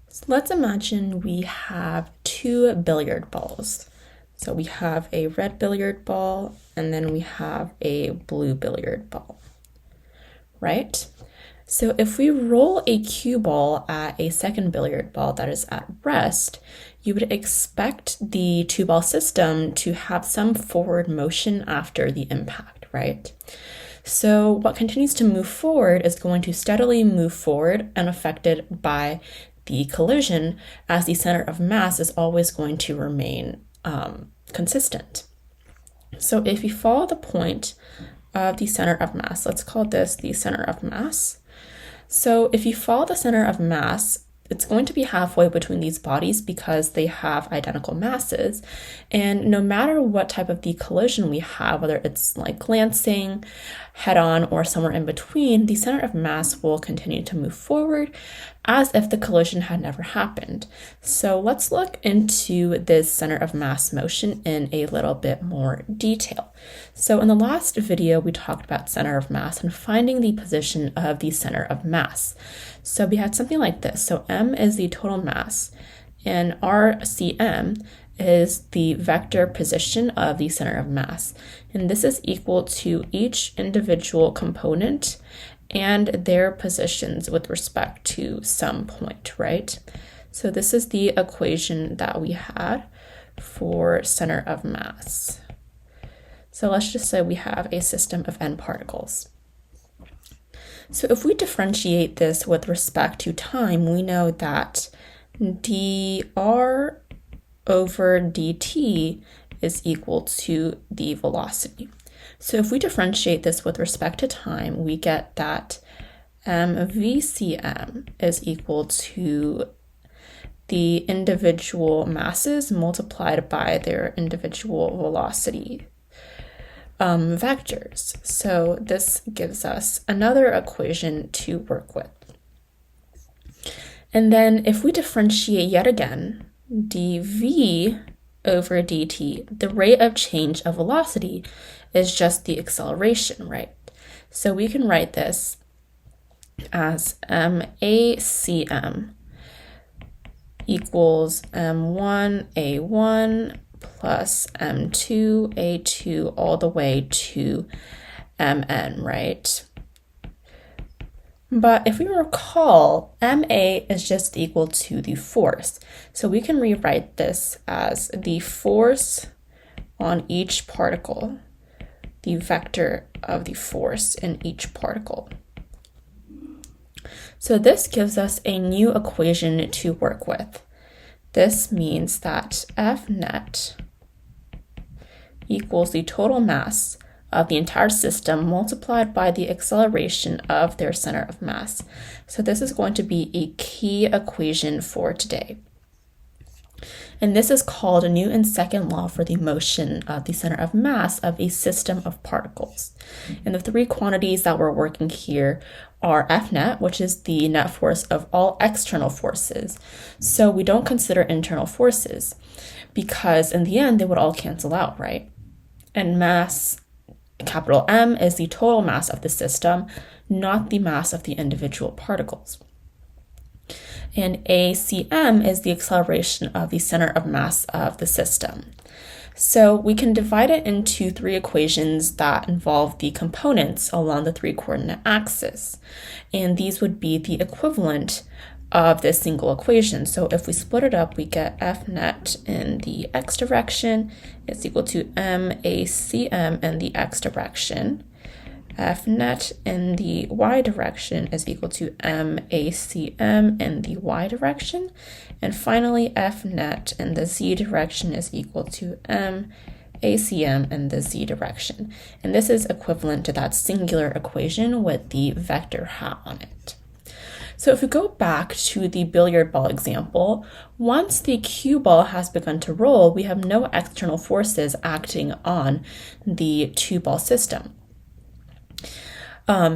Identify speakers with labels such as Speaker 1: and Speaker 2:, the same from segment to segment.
Speaker 1: So let's imagine we have two billiard balls. So we have a red billiard ball and then we have a blue billiard ball, right? So if we roll a cue ball at a second billiard ball that is at rest, you would expect the two ball system to have some forward motion after the impact, right? So what continues to move forward is going to steadily move forward, unaffected by the collision, as the center of mass is always going to remain consistent. So if you follow the point of the center of mass, let's call this the center of mass. So if you follow the center of mass, it's going to be halfway between these bodies because they have identical masses. And no matter what type of the collision we have, whether it's like glancing, head-on, or somewhere in between, the center of mass will continue to move forward as if the collision had never happened. So let's look into this center of mass motion in a little bit more detail. So in the last video, we talked about center of mass and finding the position of the center of mass. So we had something like this. So M is the total mass and RCM is the vector position of the center of mass. And this is equal to each individual component and their positions with respect to some point, right? So this is the equation that we had for center of mass. So let's just say we have a system of n particles. So if we differentiate this with respect to time, we know that dr over dt is equal to the velocity. So if we differentiate this with respect to time, we get that mvcm is equal to the individual masses multiplied by their individual velocity vectors. So this gives us another equation to work with. And then if we differentiate yet again, dv over dt, the rate of change of velocity is just the acceleration, right? So we can write this as macm equals m1a1 plus m2a2 all the way to mn, right? But if we recall, ma is just equal to the force. So we can rewrite this as the force on each particle, the vector of the force in each particle. So this gives us a new equation to work with. This means that F net equals the total mass of the entire system multiplied by the acceleration of their center of mass. So this is going to be a key equation for today. And this is called Newton's second law for the motion of the center of mass of a system of particles. And the three quantities that we're working here are F net, which is the net force of all external forces. So we don't consider internal forces because in the end, they would all cancel out, right? And mass, capital M, is the total mass of the system, not the mass of the individual particles. And ACM is the acceleration of the center of mass of the system. So we can divide it into three equations that involve the components along the three coordinate axis. And these would be the equivalent of this single equation. So if we split it up, we get F net in the x direction is equal to MACM in the x direction. F net in the y direction is equal to MACM in the y direction. And finally, F net in the z direction is equal to MACM in the z direction. And this is equivalent to that singular equation with the vector hat on it. So if we go back to the billiard ball example, once the cue ball has begun to roll, we have no external forces acting on the two ball system.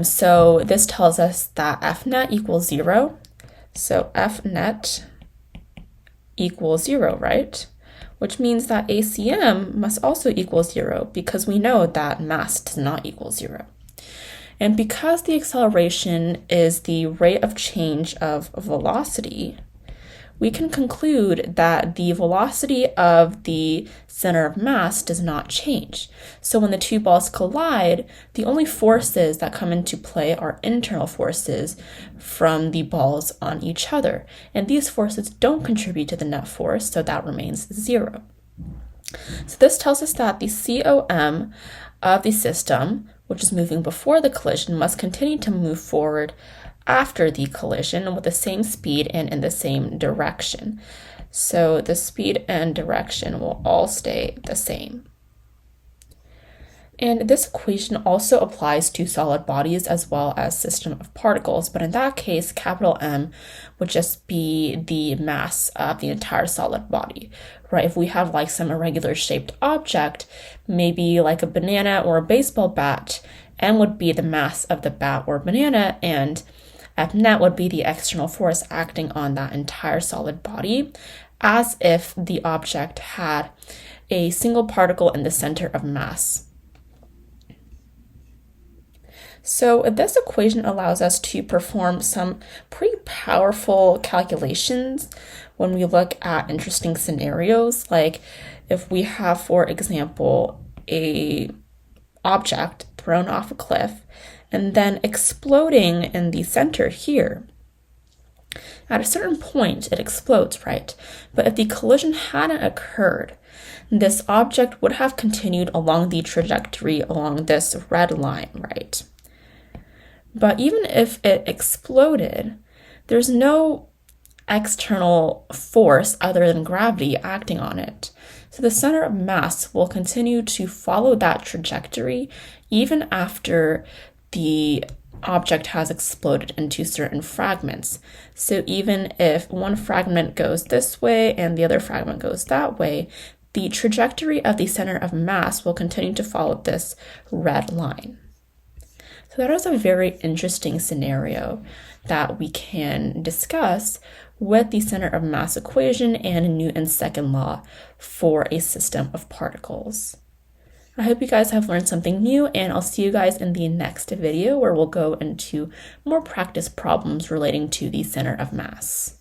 Speaker 1: So this tells us that F net equals 0. So F net equals 0, right? Which means that ACM must also equal 0 because we know that mass does not equal 0. And because the acceleration is the rate of change of velocity, we can conclude that the velocity of the center of mass does not change. So when the two balls collide, the only forces that come into play are internal forces from the balls on each other. And these forces don't contribute to the net force, so that remains 0. So this tells us that the COM of the system, which is moving before the collision, must continue to move forward after the collision with the same speed and in the same direction. So the speed and direction will all stay the same. And this equation also applies to solid bodies as well as system of particles, but in that case, capital M would just be the mass of the entire solid body, right? If we have like some irregular shaped object, maybe like a banana or a baseball bat, M would be the mass of the bat or banana, and F net would be the external force acting on that entire solid body, as if the object had a single particle in the center of mass. So this equation allows us to perform some pretty powerful calculations when we look at interesting scenarios, like if we have, for example, a object thrown off a cliff and then exploding in the center here. At a certain point, it explodes, right? But if the collision hadn't occurred, this object would have continued along the trajectory along this red line, right? But even if it exploded, there's no external force other than gravity acting on it. So the center of mass will continue to follow that trajectory even after the object has exploded into certain fragments. So even if one fragment goes this way and the other fragment goes that way, the trajectory of the center of mass will continue to follow this red line. So that is a very interesting scenario that we can discuss with the center of mass equation and Newton's second law for a system of particles. I hope you guys have learned something new, and I'll see you guys in the next video where we'll go into more practice problems relating to the center of mass.